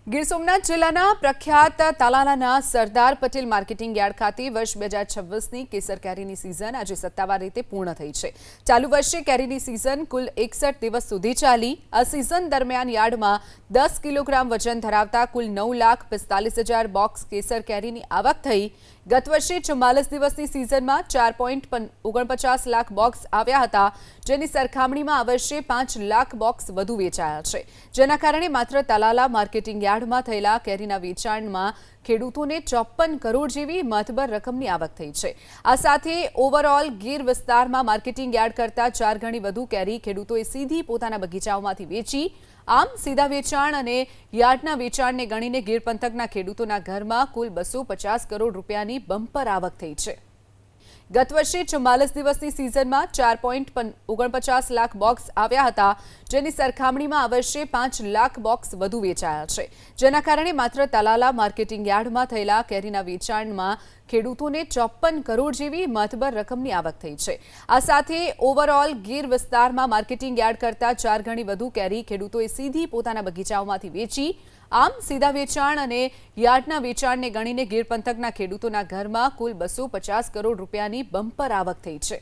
ગીર સોમનાથ જિલ્લાના પ્રખ્યાત તાલાલાના Sardar Patel marketing yard ખાતે વર્ષ 2026ની કેસર કેરીની સિઝન આજે સત્તાવાર રીતે પૂર્ણ થઈ છે। ચાલુ વર્ષે કેરીની સિઝન કુલ 61 દિવસ સુધી ચાલી। આ સિઝન દરમિયાન યાર્ડમાં 10 કિલોગ્રામ વજન ધરાવતા કુલ 9,45,000 બોક્સ કેસર કેરીની આવક થઈ। ગત વર્ષે 44 દિવસની સિઝનમાં 4.49 લાખ બોક્સ આવ્યા હતા, જેની સરખામણીમાં આ વર્ષે 5 લાખ બોક્સ વધુ વેચાયા છે, જેના કારણે માત્ર તાલાલા માર્કેટિંગ યાર્ડમાં થયેલા કેરીના વેચાણમાં ખેડૂતોને 54 કરોડ જેવી મહત્તબર રકમની આવક થઈ છે। આ સાથે ઓવરઓલ ગીર વિસ્તારમાં માર્કેટિંગ યાર્ડ કરતાં 4 ગણી વધુ કેરી ખેડૂતોએ સીધી પોતાના બગીચાઓમાંથી વેચી। આમ સીધા વેચાણ અને યાર્ડના વેચાણને ગણીને ગીર પંથકના ખેડૂતોના ઘરમાં કુલ 250 કરોડ રૂપિયાની બમ્પર આવક થઈ છે। ગત વર્ષે 44 દિવસની સિઝનમાં 4.49 લાખ બોક્સ આવ્યા હતા, જેની સરખામણીમાં આ વર્ષે 5 લાખ બોક્સ વધુ વેચાયા છે, જેના કારણે માત્ર તાલાલા માર્કેટિંગ યાર્ડમાં થયેલા કેરીના વેચાણમાં ખેડૂતોને 54 કરોડ જેવી મહત્તબર રકમની આવક થઈ છે। આ સાથે ઓવરઓલ ગીર વિસ્તારમાં માર્કેટિંગ યાર્ડ કરતાં 4 ગણી વધુ કેરી ખેડૂતોએ સીધી પોતાના બગીચાઓમાંથી વેચી। આમ સીધા વેચાણ અને યાર્ડના વેચાણને ગણીને ગીર પંથકના ખેડૂતોના ઘરમાં કુલ 250 કરોડ રૂપિયાની બમ્પર આવક થઈ છે।